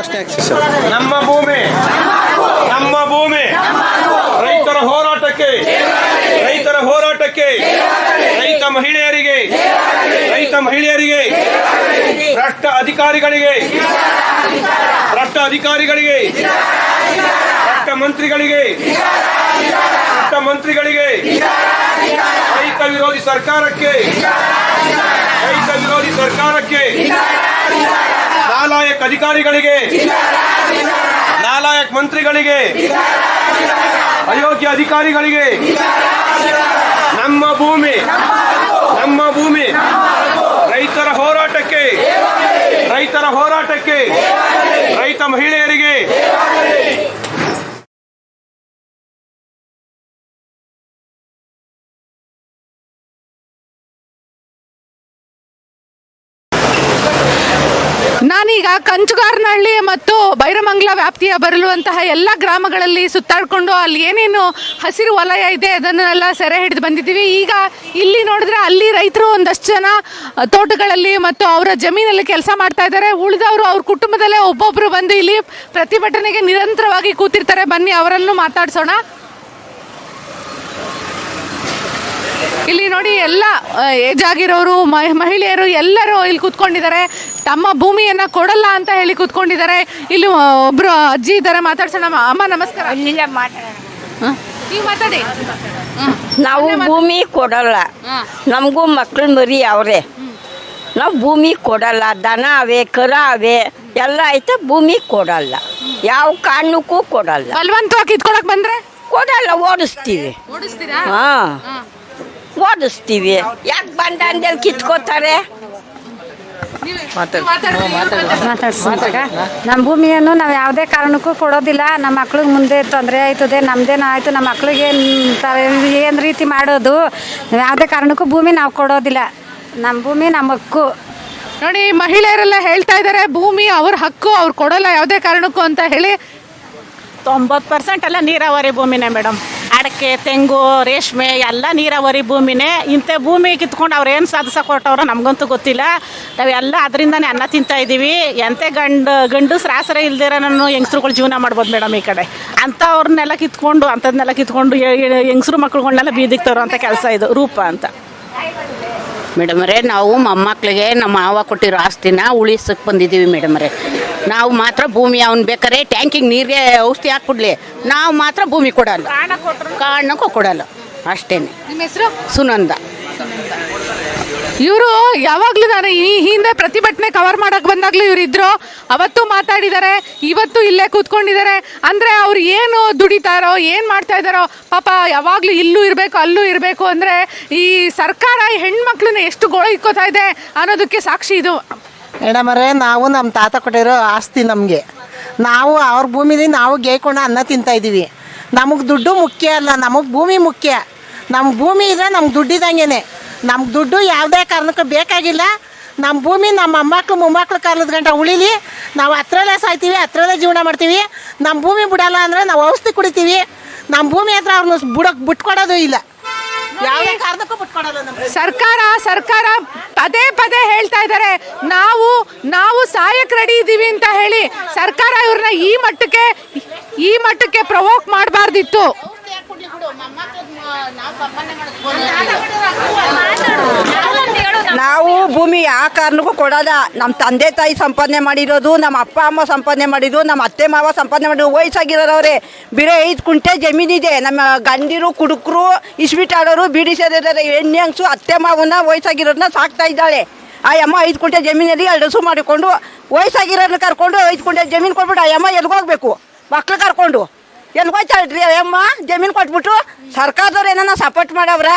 ಘೋಷಣೆ ಹಾಕ್ಸಿ ಸರ್. ನಮ್ಮ ಭೂಮಿ ನಮ್ಮ ಭೂಮಿ. ರೈತರ ಹೋರಾಟಕ್ಕೆ ರೈತರ ಹೋರಾಟಕ್ಕೆ ರೈತ ಮಹಿಳೆಯರಿಗೆ ಭ್ರಷ್ಟ ಅಧಿಕಾರಿಗಳಿಗೆ ಭ್ರಷ್ಟ ಮಂತ್ರಿಗಳಿಗೆ ರೈತ ವಿರೋಧಿ ಸರ್ಕಾರಕ್ಕೆ ನಾಲಾಯಕ್ ಅಧಿಕಾರಿಗಳಿಗೆ ನಾಲಾಯಕ್ ಮಂತ್ರಿಗಳಿಗೆ ಅಯೋಗ್ಯ ಅಧಿಕಾರಿಗಳಿಗೆ ನಮ್ಮ ಭೂಮಿ ರೈತರ ಹೋರಾಟಕ್ಕೆ ರೈತ ಮಹಿಳೆಯರಿಗೆ ನಾನೀಗ ಕಂಚುಗಾರನಹಳ್ಳಿ ಮತ್ತು ಬೈರಮಂಗಲ ವ್ಯಾಪ್ತಿಯ ಬರಲುವಂತಹ ಎಲ್ಲ ಗ್ರಾಮಗಳಲ್ಲಿ ಸುತ್ತಾಡಿಕೊಂಡು ಅಲ್ಲಿ ಏನೇನು ಹಸಿರು ವಲಯ ಇದೆ ಅದನ್ನೆಲ್ಲ ಸೆರೆ ಹಿಡಿದು ಬಂದಿದ್ದೀವಿ. ಈಗ ಇಲ್ಲಿ ನೋಡಿದ್ರೆ ಅಲ್ಲಿ ರೈತರು ಒಂದಷ್ಟು ಜನ ತೋಟಗಳಲ್ಲಿ ಮತ್ತು ಅವರ ಜಮೀನಲ್ಲಿ ಕೆಲಸ ಮಾಡ್ತಾ ಇದ್ದಾರೆ. ಉಳಿದವರು ಅವ್ರ ಕುಟುಂಬದಲ್ಲೇ ಒಬ್ಬೊಬ್ಬರು ಬಂದು ಇಲ್ಲಿ ಪ್ರತಿಭಟನೆಗೆ ನಿರಂತರವಾಗಿ ಕೂತಿರ್ತಾರೆ. ಬನ್ನಿ ಅವರನ್ನು ಮಾತಾಡ್ಸೋಣ. ಇಲ್ಲಿ ನೋಡಿ, ಎಲ್ಲ ಏಜ್ ಆಗಿರೋರು ಮಹಿಳೆಯರು ಎಲ್ಲರೂ ಇಲ್ಲಿ ಕೂತ್ಕೊಂಡಿದ್ದಾರೆ. ತಮ್ಮ ಭೂಮಿಯನ್ನ ಕೊಡಲ್ಲ ಅಂತ ಹೇಳಿ ಕೂತ್ಕೊಂಡಿದ್ದಾರೆ. ಇಲ್ಲಿ ಒಬ್ರು ಅಜ್ಜಿ ಇದ್ದಾರೆ, ಮಾತಾಡ್ಸೋಣ. ಅಮ್ಮ ನಮಸ್ಕಾರ. ನೀವು ಮಾತಾಡಿ. ನಾವು ಭೂಮಿ ಕೊಡಲ್ಲ, ನಮಗೂ ಮಕ್ಳು ಮರಿ ಅವ್ರೆ. ನಾವು ಭೂಮಿ ಕೊಡಲ್ಲ. ದನ ಅವೆ, ಕರ ಅವೆ, ಎಲ್ಲ ಐತೆ. ಭೂಮಿ ಕೊಡಲ್ಲ, ಯಾವ ಕಾರಣಕ್ಕೂ ಕೊಡಲ್ಲ. ಬಲವಂತವಾಗಿ ಕಿತ್ಕೊಳಕ್ ಬಂದ್ರೆ ಕೊಡಲ್ಲ, ಓಡಿಸ್ತೀವಿ. ಓಡಿಸ್ತೀವಿ. ಯಾಕೆ ಬಂದ ಅಂದೇಳಿ ಕಿತ್ಕೋತಾರೆ? ನಮ್ಮ ಭೂಮಿಯನ್ನು ನಾವು ಯಾವುದೇ ಕಾರಣಕ್ಕೂ ಕೊಡೋದಿಲ್ಲ. ನಮ್ಮ ಮಕ್ಳಿಗೆ ಮುಂದೆ ತೊಂದರೆ ಆಯ್ತದೆ, ನಮ್ದೇನು ಆಯಿತು, ನಮ್ಮ ಮಕ್ಳಿಗೆ ಏನು ರೀತಿ ಮಾಡೋದು? ನಾವು ಯಾವುದೇ ಕಾರಣಕ್ಕೂ ಭೂಮಿ ನಾವು ಕೊಡೋದಿಲ್ಲ. ನಮ್ಮ ಭೂಮಿ ನಮ್ಮ ಹಕ್ಕು. ನೋಡಿ, ಮಹಿಳೆಯರೆಲ್ಲ ಹೇಳ್ತಾ ಇದ್ದಾರೆ ಭೂಮಿ ಅವ್ರ ಹಕ್ಕು, ಅವ್ರು ಕೊಡಲ್ಲ ಯಾವುದೇ ಕಾರಣಕ್ಕೂ ಅಂತ ಹೇಳಿ. 90% ಎಲ್ಲ ನೀರಾವರಿ ಭೂಮಿನೇ ಮೇಡಮ್. ಅಡಕೆ, ತೆಂಗು, ರೇಷ್ಮೆ ಎಲ್ಲ ನೀರಾವರಿ ಭೂಮಿನೇ. ಇಂಥ ಭೂಮಿ ಕಿತ್ಕೊಂಡು ಅವ್ರು ಏನು ಸಾಧಿಸಕ್ಕೆ ಹೊರಟವ್ರೋ ನಮಗಂತೂ ಗೊತ್ತಿಲ್ಲ. ನಾವೆಲ್ಲ ಅದರಿಂದನೇ ಅನ್ನ ತಿಂತಾ ಇದ್ದೀವಿ. ಎಂಥ ಗಂಡು ಆಸರೆ ಇಲ್ದಿರ ನಾನು ಹೆಂಗಸ್ರುಗಳು ಜೀವನ ಮಾಡ್ಬೋದು ಮೇಡಮ್. ಈ ಕಡೆ ಅಂಥವ್ರನ್ನೆಲ್ಲ ಕಿತ್ಕೊಂಡು ಹೆಂಗಸ್ರು ಮಕ್ಳುಗಳನ್ನೆಲ್ಲ ಬೀದಿಗೆ ತರೋ ಅಂಥ ಕೆಲಸ ಇದು ರೂಪ ಅಂತ. ಮೇಡಮರೇ, ನಾವು ಮೊಮ್ಮಕ್ಳಿಗೆ ನಮ್ಮ ಮಾವ ಕೊಟ್ಟಿರೋ ಆಸ್ತಿನ ಉಳಿಸಕ್ಕೆ ಬಂದಿದ್ದೀವಿ ಮೇಡಮರೇ. ನಾವು ಮಾತ್ರ ಭೂಮಿ ಅವ್ನು ಬೇಕಾರೆ ಟ್ಯಾಂಕಿಗೆ ನೀರಿಗೆ ಔಷಧಿ ಹಾಕ್ಬಿಡ್ಲಿ, ನಾವು ಮಾತ್ರ ಭೂಮಿ ಕೊಡಲ್ಲ, ಕಾರಣಕ್ಕೂ ಕೊಡಲ್ಲ ಅಷ್ಟೇ. ನಿಮ್ಮ ಹೆಸರು? ಸುನಂದ. ಇವರು ಯಾವಾಗಲೂ ನಾನು ಈ ಹಿಂದೆ ಪ್ರತಿಭಟನೆ ಕವರ್ ಮಾಡಕ್ಕೆ ಬಂದಾಗಲೂ ಇವರಿದ್ರು. ಅವತ್ತು ಮಾತಾಡಿದ್ದಾರೆ, ಇವತ್ತು ಇಲ್ಲೇ ಕೂತ್ಕೊಂಡಿದ್ದಾರೆ. ಅಂದರೆ ಅವ್ರು ಏನು ದುಡಿತಾರೋ, ಏನು ಮಾಡ್ತಾ ಇದ್ದಾರೋ ಪಾಪ. ಯಾವಾಗಲೂ ಇಲ್ಲೂ ಇರಬೇಕು ಅಲ್ಲೂ ಇರಬೇಕು ಅಂದರೆ ಈ ಸರ್ಕಾರ ಹೆಣ್ಮಕ್ಳನ್ನ ಎಷ್ಟು ಗೋಳಿಕ್ಕೋತಾ ಇದೆ ಅನ್ನೋದಕ್ಕೆ ಸಾಕ್ಷಿ ಇದು. ಮೇಡಮರೇ, ನಾವು ನಮ್ಮ ತಾತ ಕೊಟ್ಟಿರೋ ಆಸ್ತಿ ನಮಗೆ. ನಾವು ಅವ್ರ ಭೂಮಿಲಿ ನಾವು ಗೇಯ್ಕೊಂಡು ಅನ್ನ ತಿಂತಾಯಿದ್ದೀವಿ. ನಮಗೆ ದುಡ್ಡು ಮುಖ್ಯ ಅಲ್ಲ, ನಮಗೆ ಭೂಮಿ ಮುಖ್ಯ. ನಮ್ಮ ಭೂಮಿ ಇದ್ರೆ ನಮ್ಗೆ ದುಡ್ಡಿದಂಗೆ. ನಮ್ಗೆ ದುಡ್ಡು ಯಾವುದೇ ಕಾರಣಕ್ಕೂ ಬೇಕಾಗಿಲ್ಲ. ನಮ್ಮ ಭೂಮಿ ನಮ್ಮ ಮೊಮ್ಮಕ್ಳು ಮೊಮ್ಮಕ್ಳು ಕಾಲದ ಗಂಟ ಉಳಿಲಿ. ನಾವು ಹತ್ರಲ್ಲೇ ಸಾಯ್ತೀವಿ, ಹತ್ರಲ್ಲೇ ಜೀವನ ಮಾಡ್ತೀವಿ. ನಮ್ಮ ಭೂಮಿ ಬಿಡಲ್ಲ ಅಂದರೆ ನಾವು ಔಷಧಿ ಕುಡಿತೀವಿ. ನಮ್ಮ ಭೂಮಿ ಹತ್ರ ಅವ್ರನ್ನ ಬಿಟ್ಕೊಡೋದು ಇಲ್ಲ, ಯಾವುದೇ ಕಾರಣಕ್ಕೂ ಬಿಟ್ಕೊಡಲ್ಲ. ಸರ್ಕಾರ ಪದೇ ಹೇಳ್ತಾ ಇದ್ದಾರೆ ನಾವು ಸಾಯಕ್ಕೆ ರೆಡಿ ಇದ್ದೀವಿ ಅಂತ ಹೇಳಿ. ಸರ್ಕಾರ ಇವ್ರನ್ನ ಈ ಮಟ್ಟಕ್ಕೆ ಪ್ರವೋಕ್ ಮಾಡಬಾರ್ದಿತ್ತು. ನಾವು ಭೂಮಿ ಯಾವ ಕಾರಣಕ್ಕೂ ಕೊಡೋದ. ನಮ್ಮ ತಂದೆ ತಾಯಿ ಸಂಪಾದನೆ ಮಾಡಿರೋದು, ನಮ್ಮ ಅಪ್ಪ ಅಮ್ಮ ಸಂಪಾದನೆ ಮಾಡಿರೋದು, ನಮ್ಮ ಅತ್ತೆ ಮಾವ ಸಂಪಾದನೆ ಮಾಡಿರೋದು. ವಯಸ್ಸಾಗಿರೋರವ್ರೆ. ಬಿಡೇ 5 ಕುಂಟೆ ಜಮೀನಿದೆ. ನಮ್ಮ ಗಂಡಿರು, ಕುಡುಕರು, ಇಸ್ಬಿಟ್ ಆಡೋರು, ಬೀಡಿ ಸೇರಿದ್ದಾರೆ. ಹೆಣ್ಣು ಅತ್ತೆ ಮಾವನ್ನ ವಯಸ್ಸಾಗಿರೋರನ್ನ ಸಾಕ್ತಾ ಇದ್ದಾಳೆ. ಆ ಅಮ್ಮ 5 ಕುಂಟೆ ಜಮೀನಲ್ಲಿ 2 ಹಸು ಮಾಡಿಕೊಂಡು ವಯಸ್ಸಾಗಿರೋರನ್ನ ಕರ್ಕೊಂಡು 5 ಕುಂಟೆ ಜಮೀನು ಕೊಟ್ಬಿಟ್ಟು ಆ ಅಮ್ಮ ಎಲ್ಗೋಗ್ಬೇಕು? ಮಕ್ಳು ಕರ್ಕೊಂಡು ಎಲ್ಗೋಯ್ತಾಳ್ರಿ ಆ ಅಮ್ಮ? ಜಮೀನು ಕೊಟ್ಬಿಟ್ಟು ಸರ್ಕಾರದವ್ರು ಏನಾನ ಸಪೋರ್ಟ್ ಮಾಡವ್ರ?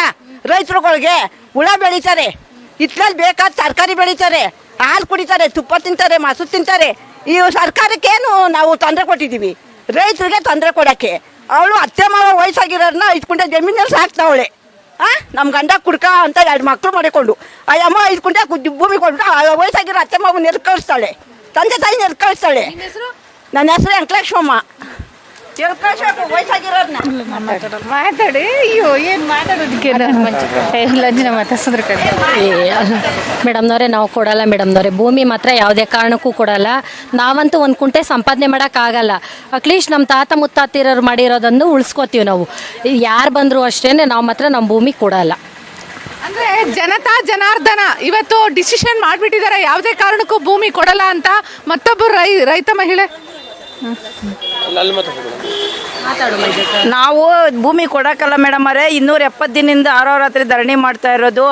ರೈತರುಗಳಿಗೆ ಹುಳ ಬೆಳೀತಾರೆ, ಇತ್ಲಲ್ಲಿ ಬೇಕಾದ ತರಕಾರಿ ಬೆಳೀತಾರೆ, ಹಾಲು ಕುಡಿತಾರೆ, ತುಪ್ಪ ತಿಂತಾರೆ, ಮೊಸರು ತಿಂತಾರೆ. ಈ ಸರ್ಕಾರಕ್ಕೇನು ನಾವು ತೊಂದರೆ ಕೊಟ್ಟಿದ್ದೀವಿ? ರೈತರಿಗೆ ತೊಂದರೆ ಕೊಡೋಕ್ಕೆ. ಅವಳು ಅತ್ತೆ ಮಾವ ವಯಸ್ಸಾಗಿರೋರನ್ನ 5 ಕುಂಟೆ ಜಮೀನಲ್ಲಿ ಸಾಕ್ತಾವಳೆ. ನಮ್ಮ ಗಂಡ ಕುಡ್ಕ ಅಂತ 2 ಮಕ್ಕಳು ಮಾಡಿಕೊಂಡು ಆ ಅಮ್ಮ 5 ಕುಂಟೆ ಭೂಮಿ ಕೊಟ್ಬಿಟ್ಟು ವಯಸ್ಸಾಗಿರೋ ಅತ್ತೆ ಮಾವ ನೆಲ್ ಕಳಿಸ್ತಾಳೆ, ತಂದೆ ತಾಯಿ ನೆಲ್ ಕಳಿಸ್ತಾಳೆ. ನನ್ನ ಹೆಸರು ವೆಂಕಟೇಶ್ವಮ್ಮ. ತಿಳ್ಕೊಳ್ಬೇಕು ವಯಸ್ಸಾಗಿರೋರ್ನ. ಮಾತಾಡಿ ಅಯ್ಯೋ ಏನು ಮಾತಾಡೋದಕ್ಕೆ ಲಂಜನ ಮಾತಾಡ್ಸಿದ್ರ ಕಡೆ. ಮೇಡಮ್ನವರೇ ನಾವು ಕೊಡಲ್ಲ ಮೇಡಮ್ನವರೇ, ಭೂಮಿ ಮಾತ್ರ ಯಾವುದೇ ಕಾರಣಕ್ಕೂ ಕೊಡಲ್ಲ. ನಾವಂತೂ ಒಂದು ಕುಂಟೆ ಸಂಪಾದನೆ ಮಾಡೋಕ್ಕಾಗಲ್ಲ. ಅಟ್ಲೀಸ್ಟ್ ನಮ್ಮ ತಾತ ಮುತ್ತಾತಿರೋರು ಮಾಡಿರೋದನ್ನು ಉಳಿಸ್ಕೋತೀವಿ ನಾವು. ಯಾರು ಬಂದರೂ ಅಷ್ಟೇ ನಾವು ಮಾತ್ರ ನಮ್ಮ ಭೂಮಿ ಕೊಡಲ್ಲ. ಅಂದ್ರೆ ಜನತಾ ಜನಾರ್ದನ ಇವತ್ತು ಡಿಸಿಷನ್ ಮಾಡಿಬಿಟ್ಟಿದ್ದಾರೆ ಯಾವುದೇ ಕಾರಣಕ್ಕೂ ಭೂಮಿ ಕೊಡಲ್ಲ ಅಂತ. ಮತ್ತೊಬ್ಬರು ರೈತ ಮಹಿಳೆ ನಾವು ಭೂಮಿ ಕೊಡೋಕ್ಕಲ್ಲ ಮೇಡಮ್ ಅವರೇ, 270 ದಿನದಿಂದ ಆರೋರಾತ್ರಿ ಧರಣಿ ಮಾಡ್ತಾ ಇರೋದು.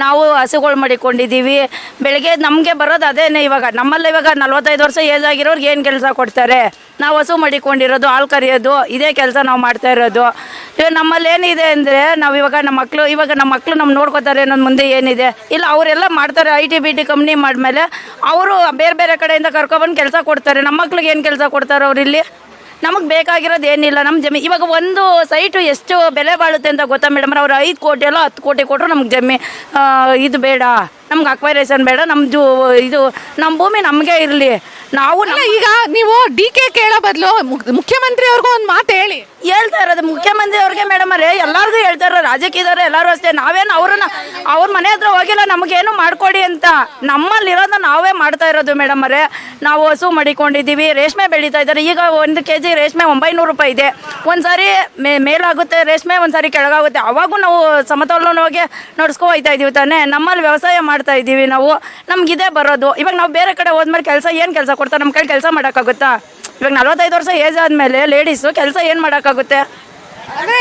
ನಾವು ಹಸುಗಳು ಮಾಡಿಕೊಂಡಿದ್ದೀವಿ. ಬೆಳಗ್ಗೆ ನಮಗೆ ಬರೋದು ಅದೇನೆ. ಇವಾಗ ನಮ್ಮಲ್ಲಿ ಇವಾಗ 45 ವರ್ಷ ಏಜ್ ಆಗಿರೋರ್ಗೆ ಏನು ಕೆಲಸ ಕೊಡ್ತಾರೆ? ನಾವು ಹಸು ಮಾಡಿಕೊಂಡಿರೋದು, ಹಾಲು ಕರೆಯೋದು, ಇದೇ ಕೆಲಸ ನಾವು ಮಾಡ್ತಾ ಇರೋದು. ಇವಾಗ ನಮ್ಮಲ್ಲಿ ಏನಿದೆ ಅಂದರೆ ನಾವು ಇವಾಗ ನಮ್ಮ ಮಕ್ಕಳು ನಮ್ಮ ನೋಡ್ಕೋತಾರೆ ಅನ್ನೋದು ಮುಂದೆ ಏನಿದೆ ಇಲ್ಲ. ಅವರೆಲ್ಲ ಮಾಡ್ತಾರೆ IT BT ಕಂಪ್ನಿ ಮಾಡಿದ್ಮೇಲೆ ಅವರು ಬೇರೆ ಬೇರೆ ಕಡೆಯಿಂದ ಕರ್ಕೊಬಂದು ಕೆಲಸ ಕೊಡ್ತಾರೆ. ನಮ್ಮ ಮಕ್ಳಿಗೆ ಏನು ಕೆಲಸ ಕೊಡ್ತಾರೆ ಅವ್ರು ಇಲ್ಲಿ? ನಮಗೆ ಬೇಕಾಗಿರೋದು ಏನಿಲ್ಲ. ನಮ್ಮ ಜಮೀನು ಇವಾಗ ಒಂದು ಸೈಟು ಎಷ್ಟು ಬೆಲೆ ಬಾಳುತ್ತೆ ಅಂತ ಗೊತ್ತಾ ಮೇಡಮ್? ಅವ್ರು 5 ಕೋಟಿ ಅಲ್ಲ 10 ಕೋಟಿ ಕೊಟ್ಟರು ನಮ್ಗೆ ಇದು ಬೇಡ, ನಮ್ಗೆ ಅಕ್ವೈರೇಷನ್ ಬೇಡ, ನಮ್ಮದು ಇದು ನಮ್ಮ ಭೂಮಿ ನಮಗೆ ಇರಲಿ. ನಾವು ಈಗ ನೀವು DK ಕೇಳೋ ಬದಲು ಮುಖ್ಯಮಂತ್ರಿ ಅವ್ರಿಗೂ ಒಂದು ಮಾತು ಹೇಳ್ತಾ ಇರೋದು ಮುಖ್ಯಮಂತ್ರಿ ಅವ್ರಿಗೆ ಮೇಡಮ್ ಅವರೇ, ಎಲ್ಲರಿಗೂ ಹೇಳ್ತಾ ಇರೋದು, ರಾಜಕೀಯದವರು ಎಲ್ಲರೂ ಅಷ್ಟೇ. ನಾವೇನು ಅವ್ರ ಮನೆ ಹತ್ರ ಹೋಗಿಲ್ಲ ನಮಗೇನು ಮಾಡಿಕೊಡಿ ಅಂತ. ನಮ್ಮಲ್ಲಿರೋದನ್ನ ನಾವೇ ಮಾಡ್ತಾ ಇರೋದು ಮೇಡಮ್ ಅವರೇ. ನಾವು ಹಸು ಮಡಿಕೊಂಡಿದ್ದೀವಿ, ರೇಷ್ಮೆ ಬೆಳೀತಾ ಇದ್ದಾರೆ. ಈಗ 1 kg ರೇಷ್ಮೆ 900 ರೂಪಾಯಿ ಇದೆ. ಒಂದು ಸಾರಿ ಮೇಲಾಗುತ್ತೆ ರೇಷ್ಮೆ, ಒಂದು ಸಾರಿ ಕೆಳಗಾಗುತ್ತೆ. ಅವಾಗೂ ನಾವು ಸಮತೋಲನವಾಗಿ ನಡ್ಸ್ಕೊ ಹೋಗ್ತಾ ಇದ್ದೀವಿ ತಾನೇ. ನಮ್ಮಲ್ಲಿ ವ್ಯವಸಾಯ ಮಾಡ್ತಾ ಇದ್ದೀವಿ ನಾವು, ನಮಗಿದೆ ಬರೋದು. ಇವಾಗ ನಾವು ಬೇರೆ ಕಡೆ ಹೋದ್ಮೇಲೆ ಏನು ಕೆಲಸ ಕೊಡ್ತಾರೆ? ನಮ್ಮ ಕೈ ಕೆಲಸ ಮಾಡೋಕ್ಕಾಗುತ್ತಾ? ಇವಾಗ 45 ವರ್ಷ ಏಜ್ ಆದಮೇಲೆ ಲೇಡೀಸು ಕೆಲಸ ಏನು ಮಾಡೋಕ್ಕಾಗುತ್ತೆ? ಅಂದ್ರೆ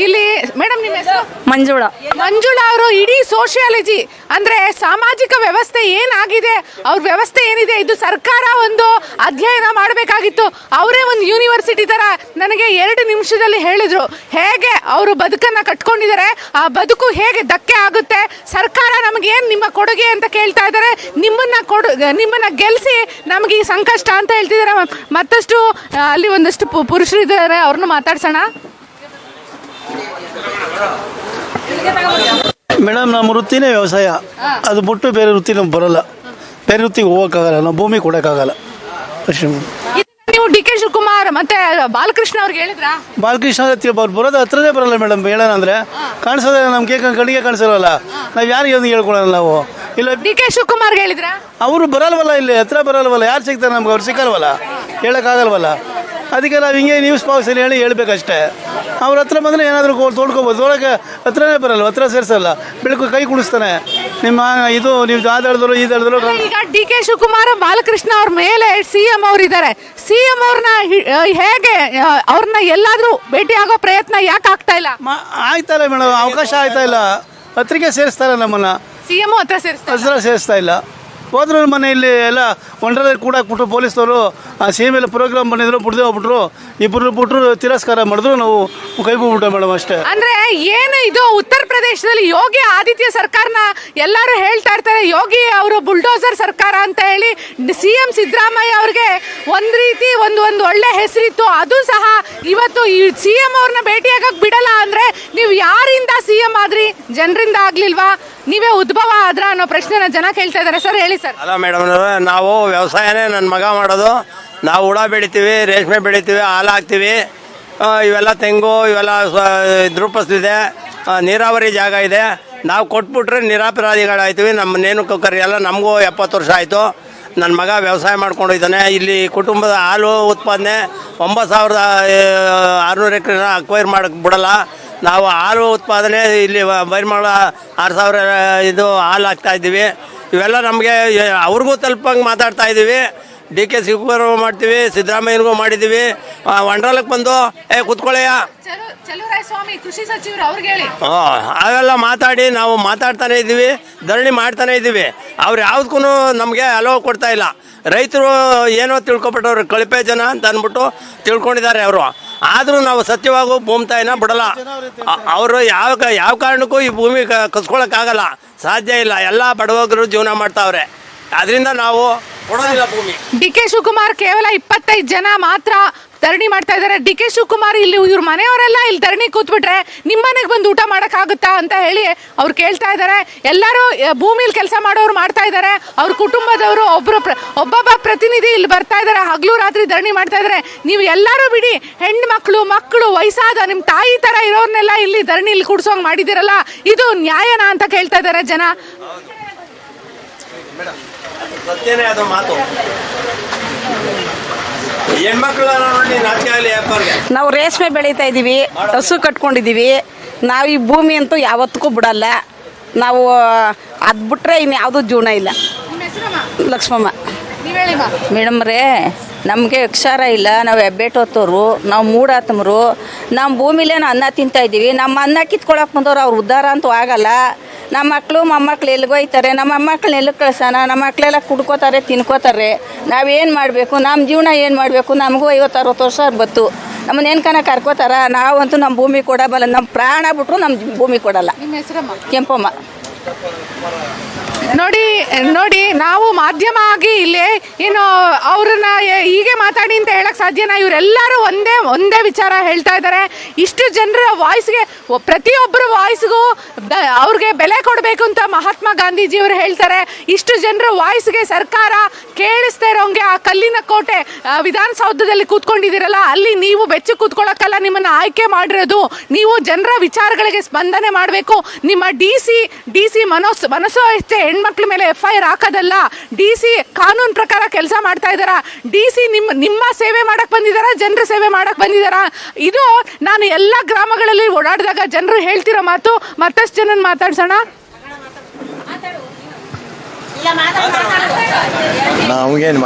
ಇಲ್ಲಿ ಮೇಡಮ್ ನಿಮ್ಮ ಹೆಸರು ಮಂಜುಳಾ ಅವರು ಇಡೀ ಸೋಷಿಯಾಲಜಿ ಅಂದ್ರೆ ಸಾಮಾಜಿಕ ವ್ಯವಸ್ಥೆ ಏನಾಗಿದೆ, ಅವ್ರ ವ್ಯವಸ್ಥೆ ಏನಿದೆ, ಇದು ಸರ್ಕಾರ ಒಂದು ಅಧ್ಯಯನ ಮಾಡಬೇಕಾಗಿತ್ತು. ಅವರೇ ಒಂದು ಯೂನಿವರ್ಸಿಟಿ ತರ ನನಗೆ 2 ನಿಮಿಷದಲ್ಲಿ ಹೇಳಿದ್ರು ಹೇಗೆ ಅವರು ಬದುಕನ್ನ ಕಟ್ಕೊಂಡಿದ್ದಾರೆ, ಆ ಬದುಕು ಹೇಗೆ ಧಕ್ಕೆ ಆಗುತ್ತೆ. ಸರ್ಕಾರ ನಮಗೇನು ನಿಮ್ಮ ಕೊಡುಗೆ ಅಂತ ಕೇಳ್ತಾ ಇದ್ದಾರೆ. ನಿಮ್ಮನ್ನ ಗೆಲ್ಲಿಸಿ ನಮಗೆ ಈ ಸಂಕಷ್ಟ ಅಂತ ಹೇಳ್ತಿದ್ದಾರೆ. ಮತ್ತಷ್ಟು ಅಲ್ಲಿ ಒಂದಷ್ಟು ಪುರುಷರು ಇದ್ದಾರೆ, ಅವ್ರನ್ನ ಮಾತಾಡ್ಸೋಣ. ಮೇಡಮ್ ನಮ್ಮ ವೃತ್ತಿನೇ ವ್ಯವಸಾಯ. ಅದು ಬಿಟ್ಟು ಬೇರೆ ವೃತ್ತಿ ನಮ್ಗೆ ಬರೋಲ್ಲ. ಬೇರೆ ವೃತ್ತಿಗೆ ಹೋಗೋಕ್ಕಾಗಲ್ಲ, ನಾವು ಭೂಮಿ ಕೊಡೋಕ್ಕಾಗಲ್ಲ ಅಷ್ಟೇ. ನೀವು DK ಶಿವಕುಮಾರ್ ಮತ್ತೆ ಬಾಲಕೃಷ್ಣ ಅವ್ರಿಗೆ ಹೇಳಿದ್ರಾ? ಬಾಲಕೃಷ್ಣ ಬರೋದು ಹತ್ರನೇ ಬರಲ್ಲ ಮೇಡಮ್. ಹೇಳೋಣ ಅಂದರೆ ಕಾಣಿಸೋದೇ ನಮ್ಗೆ ಕಣ್ಣಿಗೆ ಕಾಣಿಸೋಲ್ಲ. ನಾವು ಯಾರಿಗೆ ಒಂದು ಹೇಳ್ಕೊಳಲ್ಲ ನಾವು. ಇಲ್ಲ DK ಶಿವಕುಮಾರ್ಗೆ ಹೇಳಿದ್ರಾ? ಅವರು ಬರಲ್ವಲ್ಲ, ಇಲ್ಲಿ ಹತ್ರ ಬರಲ್ವಲ್ಲ. ಯಾರು ಸಿಗ್ತಾರೆ ನಮ್ಗೆ? ಅವ್ರು ಸಿಕ್ಕಲ್ವಲ್ಲ, ಹೇಳೋಕ್ಕಾಗಲ್ವಲ್ಲ. ಅದಕ್ಕೆ ನಾವು ಹಿಂಗೆ ನ್ಯೂಸ್ ಪಾವ್ಸಲ್ಲಿ ಹೇಳ್ಬೇಕಷ್ಟೇ. ಅವ್ರ ಹತ್ರ ಬಂದರೆ ಏನಾದರೂ ತೋಡ್ಕೊಬೋದು. ತೋಳಕ್ಕೆ ಹತ್ರನೇ ಬರಲ್ಲ, ಹತ್ರ ಸೇರಿಸಲ್ಲ. ಬೆಳಕು ಕೈ ಕುಡಿಸ್ತಾನೆ. ನಿಮ್ಮ ಇದು ನೀವು ಆದಾಡಿದ್ರು ಈದಾಡಿದ್ರು. ಈಗ DK ಶಿವಕುಮಾರ್ ಬಾಲಕೃಷ್ಣ ಅವ್ರ ಮೇಲೆ CM ಅವರಿದ್ದಾರೆ. CM ಅವ್ರನ್ನ ಹೇಗೆ ಅವ್ರನ್ನ ಎಲ್ಲಾದ್ರೂ ಭೇಟಿ ಆಗೋ ಪ್ರಯತ್ನ ಯಾಕೆ ಆಗ್ತಾ ಇಲ್ಲ? ಆಯ್ತಾ ಇಲ್ಲ ಮೇಡಮ್, ಅವಕಾಶ ಆಯ್ತಾ ಇಲ್ಲ. ಹತ್ರಿಗೆ ಸೇರಿಸ್ತಾರೆ ನಮ್ಮನ್ನು. CM ಹತ್ರ ಸೇರಿಸ್ತಾ ಇಲ್ಲ. ಹೋದ್ರು ಮನೆಯಲ್ಲಿ ಎಲ್ಲ ಒಂಡರಲ್ಲಿ ಕೂಡ ಹಾಕ್ಬಿಟ್ರು ಪೊಲೀಸವರು. CM ಎಲ್ಲ ಪ್ರೋಗ್ರಾಮ್ ಬಂದಿದ್ರು, ಬಿಡದೆ ಹೋಗ್ಬಿಟ್ರು. ಇಬ್ಬರು ಬಿಟ್ರು, ತಿರಸ್ಕಾರ ಮಾಡಿದ್ರು, ನಾವು ಕೈ ಬಿಟ್ಬಿಟ್ಟೆ ಮೇಡಮ್ ಅಷ್ಟೇ. ಅಂದ್ರೆ ಏನು ಇದು ಉತ್ತರ ಪ್ರದೇಶದಲ್ಲಿ ಯೋಗಿ ಆದಿತ್ಯ ಸರ್ಕಾರನ ಎಲ್ಲರೂ ಹೇಳ್ತಾ ಇರ್ತಾರೆ, ಯೋಗಿ ಅವರು ಬುಲ್ಡೋಸರ್ ಸರ್ಕಾರ ಅಂತ ಹೇಳಿ. CM ಸಿದ್ದರಾಮಯ್ಯ ಅವ್ರಿಗೆ ಒಂದ್ ರೀತಿ ಒಂದು ಒಳ್ಳೆ ಹೆಸರಿತ್ತು. ಅದು ಸಹ ಇವತ್ತು ಈ CM ಅವ್ರನ್ನ ಭೇಟಿಯಾಗಕ್ ಬಿಡಲ್ಲ ಅಂದ್ರೆ ನೀವು ಯಾರಿಂದ CM ಆದ್ರಿ? ಜನರಿಂದ ಆಗ್ಲಿಲ್ವಾ? ನೀವೇ ಉದ್ಭವ ಆದ್ರ ಅನ್ನೋ ಪ್ರಶ್ನೆನ ಜನ ಕೇಳ್ತಾ ಇದ್ದಾರೆ. ಸರ್ ಹೇಳಿ ಸರ್. ಅಲ್ಲ ಮೇಡಮ್, ನಾವು ವ್ಯವಸಾಯನೇ ನನ್ನ ಮಗ ಮಾಡೋದು. ನಾವು ಹುಳ ಬೆಳಿತೀವಿ, ರೇಷ್ಮೆ ಬೆಳಿತೀವಿ, ಹಾಲು ಹಾಕ್ತೀವಿ. ಇವೆಲ್ಲ ತೆಂಗು ಇವೆಲ್ಲ ದ್ರುಪಸ್ತಿದೆ, ನೀರಾವರಿ ಜಾಗ ಇದೆ. ನಾವು ಕೊಟ್ಬಿಟ್ರೆ ನಿರಪರಾಧಿಗಳಾಯ್ತೀವಿ. ನಮ್ಮನ್ನೇನು ಕರಿಯಲ್ಲ. ನಮಗೂ 70 ವರ್ಷ ಆಯಿತು. ನನ್ನ ಮಗ ವ್ಯವಸಾಯ ಮಾಡ್ಕೊಂಡಿದ್ದಾನೆ. ಇಲ್ಲಿ ಕುಟುಂಬದ ಹಾಲು ಉತ್ಪಾದನೆ 9,600 ಎಕರೆ ಅಕ್ವೈರ್ ಮಾಡೋಕ್ಕೆ ಬಿಡಲ್ಲ. ನಾವು ಹಾಲು ಉತ್ಪಾದನೆ ಇಲ್ಲಿ ಬೈರ್ಮಾಳ 6,000 ಇದು ಹಾಲು ಹಾಕ್ತಾಯಿದ್ದೀವಿ. ಇವೆಲ್ಲ ನಮಗೆ ಅವ್ರಿಗೂ ತಲುಪಂಗೆ ಮಾತಾಡ್ತಾ ಇದ್ದೀವಿ. DK ಶಿವಕುಮಾರ್ ಮಾಡ್ತೀವಿ, ಸಿದ್ದರಾಮಯ್ಯನಿಗೂ ಮಾಡಿದ್ದೀವಿ. ವಂಡ್ರಲಕ್ಕೆ ಬಂದು ಕೂತ್ಕೊಳ್ಳಯ್ಯ ಕೃಷಿ ಸಚಿವರು ಅವ್ರಿಗೆ ಹೇಳಿ. ಅವೆಲ್ಲ ಮಾತಾಡಿ ನಾವು ಮಾತಾಡ್ತಾನೆ ಇದ್ದೀವಿ, ಧರಣಿ ಮಾಡ್ತಾನೆ ಇದ್ದೀವಿ. ಅವ್ರು ಯಾವುದಕ್ಕೂ ನಮಗೆ ಅಲೋವ್ ಕೊಡ್ತಾ ಇಲ್ಲ. ರೈತರು ಏನೋ ತಿಳ್ಕೊಬಿಟ್ಟವ್ರು, ಕಳಪೆ ಜನ ಅಂತ ಅಂದ್ಬಿಟ್ಟು ತಿಳ್ಕೊಂಡಿದ್ದಾರೆ ಅವರು. ಆದರೂ ನಾವು ಸತ್ಯವಾಗೂ ಭೂಮಿ ತಾಯಿನ ಬಿಡಲ್ಲ. ಅವರು ಯಾವ ಕಾರಣಕ್ಕೂ ಈ ಭೂಮಿ ಕಸ್ಕೊಳಕ್ಕಾಗಲ್ಲ, ಸಾಧ್ಯ ಇಲ್ಲ. ಎಲ್ಲ ಬಡವಗರು ಜೀವನ ಮಾಡ್ತಾವ್ರೆ. ಅದರಿಂದ ನಾವು ಕೊಡೋದಿಲ್ಲ ಭೂಮಿ. DK ಶಿವಕುಮಾರ್ ಕೇವಲ 25 ಜನ ಮಾತ್ರ ಧರಣಿ ಮಾಡ್ತಾ ಇದ್ದಾರೆ. ಡಿ ಕೆ ಶಿವಕುಮಾರ್ ಇಲ್ಲಿ ಇವ್ರ ಮನೆಯವರೆಲ್ಲ ಇಲ್ಲಿ ಧರಣಿ ಕೂತ್ಬಿಟ್ರೆ ನಿಮ್ಮ ಮನೆಗೆ ಬಂದು ಊಟ ಮಾಡೋಕ್ಕಾಗುತ್ತಾ ಅಂತ ಹೇಳಿ ಅವ್ರು ಕೇಳ್ತಾ ಇದ್ದಾರೆ. ಎಲ್ಲರೂ ಭೂಮಿಲಿ ಕೆಲಸ ಮಾಡೋರು ಮಾಡ್ತಾ ಇದ್ದಾರೆ. ಅವ್ರ ಕುಟುಂಬದವರು ಒಬ್ಬೊಬ್ಬ ಪ್ರತಿನಿಧಿ ಇಲ್ಲಿ ಬರ್ತಾ ಇದ್ದಾರೆ, ಹಗಲು ರಾತ್ರಿ ಧರಣಿ ಮಾಡ್ತಾ ಇದ್ದಾರೆ. ನೀವು ಎಲ್ಲರೂ ಬಿಡಿ, ಹೆಣ್ಮಕ್ಳು ಮಕ್ಕಳು ವಯಸ್ಸಾದ ನಿಮ್ಮ ತಾಯಿ ತರ ಇರೋರ್ನೆಲ್ಲ ಇಲ್ಲಿ ಧರಣಿಲಿ ಕೂಡ್ಸೋಂಗ್ ಮಾಡಿದಿರಲ್ಲ, ಇದು ನ್ಯಾಯನಾ ಅಂತ ಕೇಳ್ತಾ ಇದ್ದಾರೆ ಜನ. ಸತ್ಯನೇ ಅದು ಮಾತು. ಹೆಣ್ಮಕ್ಳನ್ನ ನೋಡಿ ನಾಚಿಕೆ ಆಗಲಿ ವ್ಯಾಪಾರಿಗೆ. ನಾವು ರೇಷ್ಮೆ ಬೆಳೀತಾ ಇದ್ದೀವಿ, ಹಸು ಕಟ್ಕೊಂಡಿದ್ದೀವಿ. ನಾವು ಈ ಭೂಮಿ ಅಂತೂ ಯಾವತ್ತಕ್ಕೂ ಬಿಡಲ್ಲ. ನಾವು ಅದು ಬಿಟ್ರೆ ಇನ್ಯಾವುದೂ ಜೀವನ ಇಲ್ಲ. ಲಕ್ಷ್ಮಮ್ಮ. ಮೇಡಮ್ರೇ, ನಮಗೆ ಅಕ್ಷರ ಇಲ್ಲ, ನಾವು ಹೆಬ್ಬೆಟ್ಟು ಹೊತ್ತೋರು, ನಾವು ಮೂಡಾತ್ಮರು. ನಮ್ಮ ಭೂಮಿಲೇನು ಅನ್ನ ತಿಂತಾ ಇದ್ದೀವಿ. ನಮ್ಮ ಅನ್ನ ಕಿತ್ಕೊಳಕ್ಕೆ ಬಂದವ್ರು ಅವ್ರು ಉದ್ಧಾರ ಅಂತೂ ಆಗಲ್ಲ. ನಮ್ಮ ಮಕ್ಕಳು ಮೊಮ್ಮಕ್ಳು ಎಲ್ಲಿಗೋಯ್ತಾರೆ? ನಮ್ಮ ಮೊಮ್ಮಕ್ಳನ್ನ ಎಲ್ಲಿಗೆ ಕಳ್ಸೋಣ? ನಮ್ಮ ಮಕ್ಕಳೆಲ್ಲ ಕುಡ್ಕೋತಾರೆ, ತಿನ್ಕೋತಾರೆ. ನಾವೇನು ಮಾಡಬೇಕು? ನಮ್ಮ ಜೀವನ ಏನು ಮಾಡಬೇಕು? ನಮಗೂ 50-60 ವರ್ಷ ಬತ್ತು. ನಮ್ಮನ್ನೇನು ಕರ್ಕೋತಾರ? ನಾವಂತೂ ನಮ್ಮ ಭೂಮಿ ಕೊಡಬಲ್ಲ. ನಮ್ಮ ಪ್ರಾಣ ಬಿಟ್ಟರು ನಮ್ಮ ಭೂಮಿ ಕೊಡಲ್ಲ. ಕೆಂಪಮ್ಮ. ನೋಡಿ ನಾವು ಮಾಧ್ಯಮ ಆಗಿ ಇಲ್ಲಿ ಏನು ಅವ್ರನ್ನ ಹೀಗೆ ಮಾತಾಡಿ ಅಂತ ಹೇಳಕ್ ಸಾಧ್ಯನಾ? ಇವರೆಲ್ಲರೂ ಒಂದೇ ವಿಚಾರ ಹೇಳ್ತಾ ಇದ್ದಾರೆ. ಇಷ್ಟು ಜನರ ವಾಯ್ಸ್ಗೆ, ಪ್ರತಿಯೊಬ್ಬರ ವಾಯ್ಸ್ಗೂ ಅವ್ರಿಗೆ ಬೆಲೆ ಕೊಡಬೇಕು ಅಂತ ಮಹಾತ್ಮ ಗಾಂಧೀಜಿಯವರು ಹೇಳ್ತಾರೆ. ಇಷ್ಟು ಜನರ ವಾಯ್ಸ್ಗೆ ಸರ್ಕಾರ ಕೇಳಿಸ್ತಾ ಇರೋಂಗೆ ಆ ಕಲ್ಲಿನ ಕೋಟೆ ವಿಧಾನಸೌಧದಲ್ಲಿ ಕೂತ್ಕೊಂಡಿದ್ದೀರಲ್ಲ, ಅಲ್ಲಿ ನೀವು ಬೆಚ್ಚು ಕೂತ್ಕೊಳ್ಳೋಕ್ಕಲ್ಲ ನಿಮ್ಮನ್ನ ಆಯ್ಕೆ ಮಾಡಿರೋದು. ನೀವು ಜನರ ವಿಚಾರಗಳಿಗೆ ಸ್ಪಂದನೆ ಮಾಡಬೇಕು. ನಿಮ್ಮ ಡಿ ಸಿ ಮನಸ್ಸು ಅಷ್ಟೇ ಹೆಣ್ಮಕ್ಳ ಮೇಲೆ FIR ಹಾಕೋದಲ್ಲ. DC ಕಾನೂನು ಪ್ರಕಾರ ಕೆಲಸ ಮಾಡ್ತಾ ಇದ್ದಾರ. DC ನಿಮ್ಮ ಸೇವೆ ಮಾಡಕ್ ಬಂದಿದಾರ, ಜನರ ಸೇವೆ ಮಾಡಕ್ ಬಂದಿದಾರ. ಇದು ನಾನು ಎಲ್ಲ ಗ್ರಾಮಗಳಲ್ಲಿ ಓಡಾಡಿದಾಗ ಜನರು ಹೇಳ್ತಿರೋ ಮಾತು. ಮತ್ತಷ್ಟು ಜನನ್ ಮಾತಾಡ್ಸೋಣ. ನಮ್ಗೇನು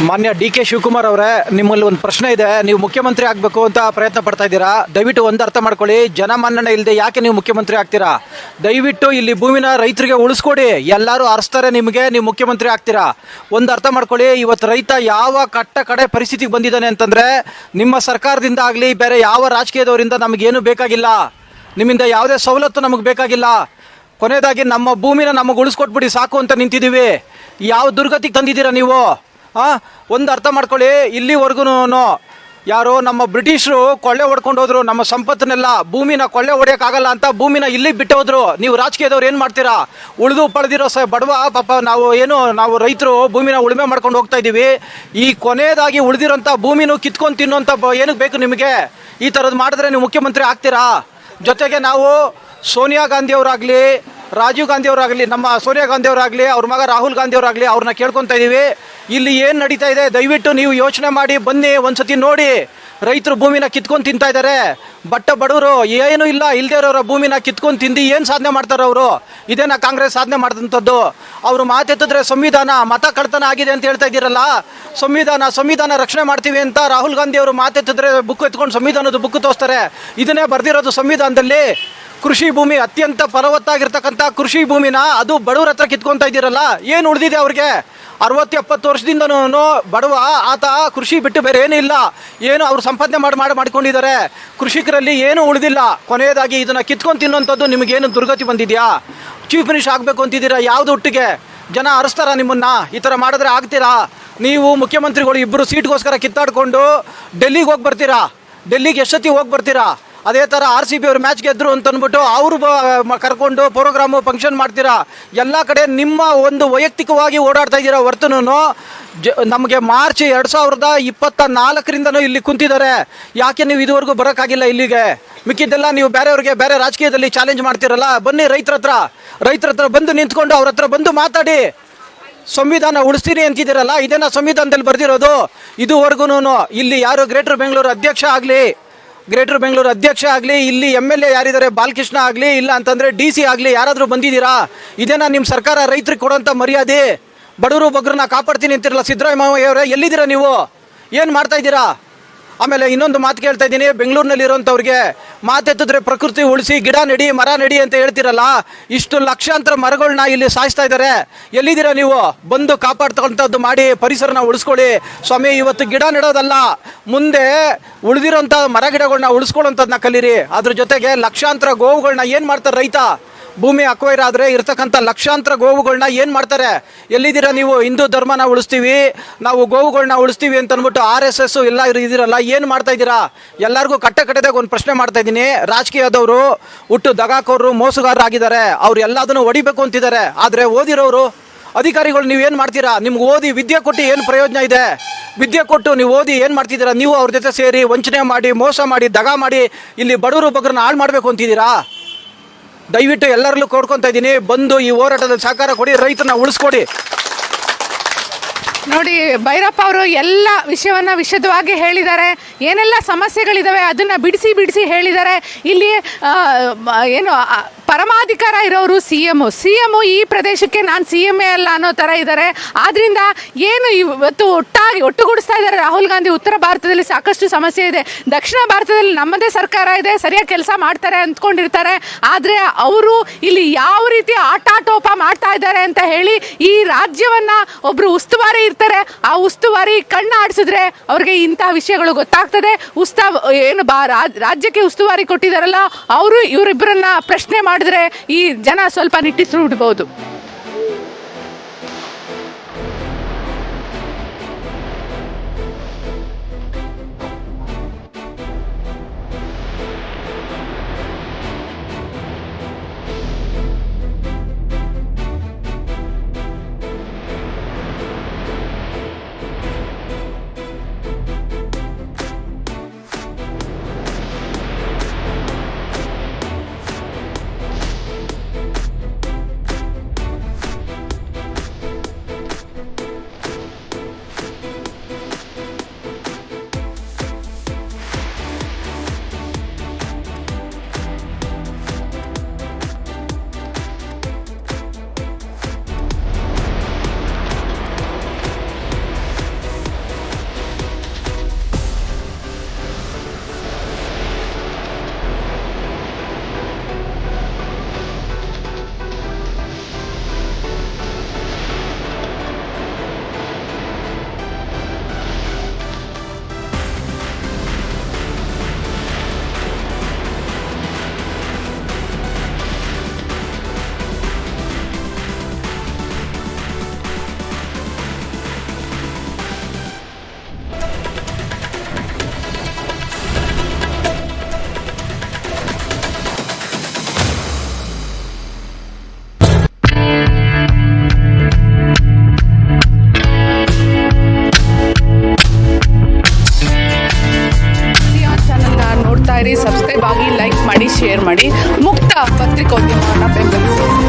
ಮಾನ್ಯ ಡಿ ಕೆ ಶಿವಕುಮಾರ್ ಅವರೇ, ನಿಮ್ಮಲ್ಲಿ ಒಂದು ಪ್ರಶ್ನೆ ಇದೆ. ನೀವು ಮುಖ್ಯಮಂತ್ರಿ ಆಗಬೇಕು ಅಂತ ಪ್ರಯತ್ನ ಪಡ್ತಾ ಇದ್ದೀರಾ. ದಯವಿಟ್ಟು ಒಂದು ಅರ್ಥ ಮಾಡ್ಕೊಳ್ಳಿ, ಜನಮನ್ನಣೆ ಇಲ್ಲದೆ ಯಾಕೆ ನೀವು ಮುಖ್ಯಮಂತ್ರಿ ಆಗ್ತೀರಾ? ದಯವಿಟ್ಟು ಇಲ್ಲಿ ಭೂಮಿನ ರೈತರಿಗೆ ಉಳಿಸ್ಕೊಡಿ. ಎಲ್ಲರೂ ಅರಸ್ತಾರೆ ನಿಮಗೆ, ನೀವು ಮುಖ್ಯಮಂತ್ರಿ ಆಗ್ತೀರಾ. ಒಂದು ಅರ್ಥ ಮಾಡ್ಕೊಳ್ಳಿ, ಇವತ್ತು ರೈತ ಯಾವ ಕಡೆ ಪರಿಸ್ಥಿತಿಗೆ ಬಂದಿದ್ದಾನೆ ಅಂತಂದರೆ, ನಿಮ್ಮ ಸರ್ಕಾರದಿಂದ ಆಗಲಿ ಬೇರೆ ಯಾವ ರಾಜಕೀಯದವರಿಂದ ನಮಗೇನು ಬೇಕಾಗಿಲ್ಲ. ನಿಮ್ಮಿಂದ ಯಾವುದೇ ಸವಲತ್ತು ನಮಗೆ ಬೇಕಾಗಿಲ್ಲ. ಕೊನೆಯದಾಗಿ ನಮ್ಮ ಭೂಮಿನ ನಮಗೆ ಉಳಿಸ್ಕೊಟ್ಬಿಡಿ ಸಾಕು ಅಂತ ನಿಂತಿದ್ದೀವಿ. ಯಾವ ದುರ್ಗತಿಗೆ ತಂದಿದ್ದೀರಾ ನೀವು? ಒಂದು ಅರ್ಥ ಮಾಡ್ಕೊಳ್ಳಿ, ಇಲ್ಲಿವರೆಗೂ ಯಾರು ನಮ್ಮ ಬ್ರಿಟಿಷರು ಕೊಳ್ಳೆ ಹೊಡ್ಕೊಂಡು ಹೋದ್ರು ನಮ್ಮ ಸಂಪತ್ತನ್ನೆಲ್ಲ. ಭೂಮಿನ ಕೊಳ್ಳೆ ಹೊಡೆಯೋಕ್ಕಾಗಲ್ಲ ಅಂತ ಭೂಮಿನ ಇಲ್ಲಿ ಬಿಟ್ಟು ಹೋದ್ರು. ನೀವು ರಾಜಕೀಯದವ್ರು ಏನು ಮಾಡ್ತೀರಾ? ಉಳಿದು ಪಡೆದಿರೋ ಬಡವ ಪಾಪ ನಾವು ರೈತರು ಭೂಮಿನ ಉಳುಮೆ ಮಾಡ್ಕೊಂಡು ಹೋಗ್ತಾ ಇದ್ದೀವಿ. ಈ ಕೊನೆಯದಾಗಿ ಉಳಿದಿರೋಂಥ ಭೂಮಿನೂ ಕಿತ್ಕೊಂಡು ತಿನ್ನೋಂಥ ಏನಕ್ಕೆ ಬೇಕು ನಿಮಗೆ? ಈ ಥರದ್ದು ಮಾಡಿದ್ರೆ ನೀವು ಮುಖ್ಯಮಂತ್ರಿ ಆಗ್ತೀರಾ? ಜೊತೆಗೆ ನಾವು ಸೋನಿಯಾ ಗಾಂಧಿಯವರಾಗಲಿ, ರಾಜೀವ್ ಗಾಂಧಿ ಅವರಾಗಲಿ, ನಮ್ಮ ಸೋನಿಯಾ ಗಾಂಧಿ ಅವರಾಗಲಿ, ಅವ್ರ ಮಗ ರಾಹುಲ್ ಗಾಂಧಿ ಅವರಾಗಲಿ, ಅವ್ರನ್ನ ಕೇಳ್ಕೊತಾ ಇದ್ದೀವಿ, ಇಲ್ಲಿ ಏನು ನಡೀತಾ ಇದೆ ದಯವಿಟ್ಟು ನೀವು ಯೋಚನೆ ಮಾಡಿ ಬನ್ನಿ. ಒಂದ್ಸತಿ ನೋಡಿ, ರೈತರು ಭೂಮಿನ ಕಿತ್ಕೊಂಡು ತಿಂತಾ ಇದ್ದಾರೆ. ಬಡವರು ಏನೂ ಇಲ್ಲ, ಇಲ್ಲದೇ ಇರೋರ ಭೂಮಿನ ಕಿತ್ಕೊಂಡು ತಿಂದು ಏನು ಸಾಧನೆ ಮಾಡ್ತಾರೆ ಅವರು? ಇದೇನಾ ಕಾಂಗ್ರೆಸ್ ಸಾಧನೆ ಮಾಡಿದಂಥದ್ದು? ಅವರು ಮಾತೆತ್ತಿದ್ರೆ ಸಂವಿಧಾನ ಮತ ಕಳ್ತನ ಆಗಿದೆ ಅಂತ ಹೇಳ್ತಾ ಇದ್ದೀರಲ್ಲ. ಸಂವಿಧಾನ ರಕ್ಷಣೆ ಮಾಡ್ತೀವಿ ಅಂತ ರಾಹುಲ್ ಗಾಂಧಿ ಅವರು ಮಾತೆತ್ತಿದ್ರೆ ಬುಕ್ ಎತ್ಕೊಂಡು ಸಂವಿಧಾನದ ಬುಕ್ ತೋರಿಸ್ತಾರೆ. ಇದನ್ನೇ ಬರೆದಿರೋದು ಸಂವಿಧಾನದಲ್ಲಿ. ಕೃಷಿ ಭೂಮಿ, ಅತ್ಯಂತ ಫಲವತ್ತಾಗಿರ್ತಕ್ಕಂಥ ಕೃಷಿ ಭೂಮಿನ ಅದು ಬಡವ್ರ ಹತ್ರ ಕಿತ್ಕೊತಾ ಇದ್ದೀರಲ್ಲ. ಏನು ಉಳಿದಿದೆ ಅವ್ರಿಗೆ? 60-70 ವರ್ಷದಿಂದನೂ ಬಡವ ಆತ ಕೃಷಿ ಬಿಟ್ಟು ಬೇರೆ ಏನೂ ಇಲ್ಲ. ಏನು ಅವ್ರು ಸಂಪಾದನೆ ಮಾಡ್ಕೊಂಡಿದ್ದಾರೆ. ಕೃಷಿಕರಲ್ಲಿ ಏನೂ ಉಳಿದಿಲ್ಲ. ಕೊನೆಯದಾಗಿ ಇದನ್ನು ಕಿತ್ಕೊಂಡು ತಿನ್ನೋಂಥದ್ದು ನಿಮಗೇನು ದುರ್ಗತಿ ಬಂದಿದೆಯಾ? ಚೀಫ್ ಮಿನಿಸ್ಟರ್ ಆಗಬೇಕು ಅಂತಿದ್ದೀರಾ, ಯಾವುದು ಒಟ್ಟಿಗೆ? ಜನ ಅರಸ್ತಾರ ನಿಮ್ಮನ್ನ? ಈ ಥರ ಮಾಡಿದ್ರೆ ಆಗ್ತೀರಾ? ನೀವು ಮುಖ್ಯಮಂತ್ರಿಗಳು ಇಬ್ಬರು ಸೀಟ್ಗೋಸ್ಕರ ಕಿತ್ತಾಡ್ಕೊಂಡು ಡೆಲ್ಲಿಗೆ ಹೋಗಿ ಬರ್ತೀರಾ. ಡೆಲ್ಲಿಗೆ ಎಷ್ಟೊತ್ತಿ ಹೋಗಿ ಬರ್ತೀರಾ? ಅದೇ ಥರ RCB ಅವ್ರು ಮ್ಯಾಚ್ ಗೆದ್ರು ಅಂತ ಅಂದ್ಬಿಟ್ಟು ಅವರು ಕರ್ಕೊಂಡು ಪ್ರೋಗ್ರಾಮು ಫಂಕ್ಷನ್ ಮಾಡ್ತೀರಾ. ಎಲ್ಲ ಕಡೆ ನಿಮ್ಮ ಒಂದು ವೈಯಕ್ತಿಕವಾಗಿ ಓಡಾಡ್ತಾ ಇದ್ದೀರಾ ಹೊರ್ತುನು. ನಮಗೆ ಮಾರ್ಚ್ 2024ರಿಂದನೂ ಇಲ್ಲಿ ಕುಂತಿದ್ದಾರೆ. ಯಾಕೆ ನೀವು ಇದುವರೆಗೂ ಬರೋಕ್ಕಾಗಿಲ್ಲ ಇಲ್ಲಿಗೆ? ಮಿಕ್ಕಿದ್ದೆಲ್ಲ ನೀವು ಬೇರೆಯವ್ರಿಗೆ ಬೇರೆ ರಾಜಕೀಯದಲ್ಲಿ ಚಾಲೆಂಜ್ ಮಾಡ್ತೀರಲ್ಲ. ಬನ್ನಿ ರೈತರ ಹತ್ರ ಬಂದು ನಿಂತ್ಕೊಂಡು ಅವ್ರ ಹತ್ರ ಬಂದು ಮಾತಾಡಿ. ಸಂವಿಧಾನ ಉಳಿಸ್ತೀನಿ ಅಂತಿದ್ದೀರಲ್ಲ, ಇದೇನಾ ಸಂವಿಧಾನದಲ್ಲಿ ಬರೆದಿರೋದು? ಇದುವರೆಗೂ ಇಲ್ಲಿ ಯಾರು ಗ್ರೇಟರ್ ಬೆಂಗಳೂರು ಅಧ್ಯಕ್ಷ ಆಗಲಿ, ಇಲ್ಲಿ MLA ಯಾರಿದ್ದಾರೆ ಬಾಲಕೃಷ್ಣ ಆಗಲಿ, ಇಲ್ಲ ಅಂತಂದರೆ DC ಆಗಲಿ, ಯಾರಾದರೂ ಬಂದಿದ್ದೀರಾ? ಇದೇನಾ ನಿಮ್ಮ ಸರ್ಕಾರ ರೈತರಿಗೆ ಕೊಡೋಂಥ ಮರ್ಯಾದೆ? ಬಡವರು ಬಗ್ರನ್ನ ಕಾಪಾಡ್ತೀನಿ ಅಂತಿರಲ್ಲ ಸಿದ್ದರಾಮಯ್ಯ ಅವರೇ, ಎಲ್ಲಿದ್ದೀರಾ ನೀವು? ಏನು ಮಾಡ್ತಾ ಇದ್ದೀರಾ? ಆಮೇಲೆ ಇನ್ನೊಂದು ಮಾತು ಕೇಳ್ತಾ ಇದ್ದೀನಿ, ಬೆಂಗಳೂರಿನಲ್ಲಿ ಇರೋಂಥವ್ರಿಗೆ ಮಾತೆತ್ತಿದ್ರೆ ಪ್ರಕೃತಿ ಉಳಿಸಿ, ಗಿಡ ನೆಡಿ, ಮರ ನೆಡಿ ಅಂತ ಹೇಳ್ತಿರಲ್ಲ, ಇಷ್ಟು ಲಕ್ಷಾಂತರ ಮರಗಳನ್ನ ಇಲ್ಲಿ ಸಾಯಿಸ್ತಾ ಇದ್ದಾರೆ. ಎಲ್ಲಿದ್ದೀರಾ ನೀವು? ಬಂದು ಕಾಪಾಡ್ತಕ್ಕಂಥದ್ದು ಮಾಡಿ ಪರಿಸರನ ಉಳಿಸ್ಕೊಳ್ಳಿ ಸ್ವಾಮಿ. ಇವತ್ತು ಗಿಡ ನೆಡೋದಲ್ಲ, ಮುಂದೆ ಉಳಿದಿರೋಂಥ ಮರ ಗಿಡಗಳನ್ನ ಉಳಿಸ್ಕೊಳ್ಳೋಂಥದ್ದನ್ನ ಕಲೀರಿ. ಅದ್ರ ಜೊತೆಗೆ ಲಕ್ಷಾಂತರ ಗೋವುಗಳನ್ನ ಏನು ಮಾಡ್ತಾರೆ ರೈತ? ಭೂಮಿ ಅಕ್ವೈರ್ ಆದರೆ ಇರ್ತಕ್ಕಂಥ ಲಕ್ಷಾಂತರ ಗೋವುಗಳನ್ನ ಏನು ಮಾಡ್ತಾರೆ? ಎಲ್ಲಿದ್ದೀರಾ ನೀವು? ಹಿಂದೂ ಧರ್ಮನ ಉಳಿಸ್ತೀವಿ, ನಾವು ಗೋವುಗಳನ್ನ ಉಳಿಸ್ತೀವಿ ಅಂತ ಅಂದ್ಬಿಟ್ಟು RSS ಎಲ್ಲ ಇದಿರಲ್ಲ, ಏನು ಮಾಡ್ತಾ ಇದ್ದೀರಾ? ಎಲ್ಲರಿಗೂ ಕಟ್ಟದಾಗ ಒಂದು ಪ್ರಶ್ನೆ ಮಾಡ್ತಾ ಇದ್ದೀನಿ. ರಾಜಕೀಯದವರು ಹುಟ್ಟು ದಗಾಕೋರು, ಮೋಸಗಾರರಾಗಿದ್ದಾರೆ, ಅವ್ರು ಎಲ್ಲದನ್ನು ಹೊಡಿಬೇಕು ಅಂತಿದ್ದಾರೆ. ಆದರೆ ಓದಿರೋರು ಅಧಿಕಾರಿಗಳು ನೀವೇನು ಮಾಡ್ತೀರಾ? ನಿಮ್ಗೆ ಓದಿ ವಿದ್ಯೆ ಕೊಟ್ಟು ಏನು ಪ್ರಯೋಜನ ಇದೆ? ವಿದ್ಯೆ ಕೊಟ್ಟು ನೀವು ಓದಿ ಏನು ಮಾಡ್ತಿದ್ದೀರಾ? ನೀವು ಅವ್ರ ಜೊತೆ ಸೇರಿ ವಂಚನೆ ಮಾಡಿ, ಮೋಸ ಮಾಡಿ, ದಗ ಮಾಡಿ ಇಲ್ಲಿ ಬಡವರು ಬಗ್ಗರನ್ನ ಹಾಳು ಮಾಡಬೇಕು ಅಂತಿದ್ದೀರಾ? ದಯವಿಟ್ಟು ಎಲ್ಲರಲ್ಲೂ ಕೋರ್ಕೊತಾ ಇದ್ದೀನಿ, ಬಂದು ಈ ಹೋರಾಟದಲ್ಲಿ ಸಹಕಾರ ಕೊಡಿ, ರೈತರನ್ನ ಉಳಿಸ್ಕೊಡಿ. ನೋಡಿ, ಭೈರಪ್ಪ ಅವರು ಎಲ್ಲ ವಿಷಯವನ್ನು ವಿಶದವಾಗಿ ಹೇಳಿದ್ದಾರೆ. ಏನೆಲ್ಲ ಸಮಸ್ಯೆಗಳಿದ್ದಾವೆ ಅದನ್ನು ಬಿಡಿಸಿ ಹೇಳಿದ್ದಾರೆ. ಇಲ್ಲಿ ಏನು ಪರಮಾಧಿಕಾರ ಇರೋರು ಸಿ ಎಮ್ ಈ ಪ್ರದೇಶಕ್ಕೆ ನಾನು CM ಅಲ್ಲ ಅನ್ನೋ ಥರ ಇದ್ದಾರೆ. ಆದ್ದರಿಂದ ಏನು ಇವತ್ತು ಒಟ್ಟುಗೂಡಿಸ್ತಾ ಇದ್ದಾರೆ ರಾಹುಲ್ ಗಾಂಧಿ. ಉತ್ತರ ಭಾರತದಲ್ಲಿ ಸಾಕಷ್ಟು ಸಮಸ್ಯೆ ಇದೆ, ದಕ್ಷಿಣ ಭಾರತದಲ್ಲಿ ನಮ್ಮದೇ ಸರ್ಕಾರ ಇದೆ, ಸರಿಯಾಗಿ ಕೆಲಸ ಮಾಡ್ತಾರೆ ಅಂದ್ಕೊಂಡಿರ್ತಾರೆ. ಆದರೆ ಅವರು ಇಲ್ಲಿ ಯಾವ ರೀತಿ ಆಟಾಟೋಪ ಮಾಡ್ತಾ ಇದ್ದಾರೆ ಅಂತ ಹೇಳಿ, ಈ ರಾಜ್ಯವನ್ನು ಒಬ್ಬರು ಉಸ್ತುವಾರಿ ಇರ್ತಾರೆ, ಆ ಉಸ್ತುವಾರಿ ಕಣ್ಣು ಆಡಿಸಿದ್ರೆ ಅವ್ರಿಗೆ ಇಂಥ ವಿಷಯಗಳು ಗೊತ್ತಾಗ್ತದೆ. ರಾಜ್ಯಕ್ಕೆ ಉಸ್ತುವಾರಿ ಕೊಟ್ಟಿದ್ದಾರಲ್ಲ ಅವರು, ಇವರಿಬ್ಬರನ್ನ ಪ್ರಶ್ನೆ ಮಾಡಿದ್ರೆ ಈ ಜನ ಸ್ವಲ್ಪ ನಿಟ್ಟಿಸಿ ಬಿಡ್ಬೋದು. ಸಬ್ಸ್ಕ್ರೈಬ್ ಆಗಿ, ಲೈಕ್ ಮಾಡಿ, ಶೇರ್ ಮಾಡಿ. ಮುಕ್ತ ಪತ್ರಿಕೋದ್ಯಮವನ್ನು ಬೆಂಬಲಿಸಿ.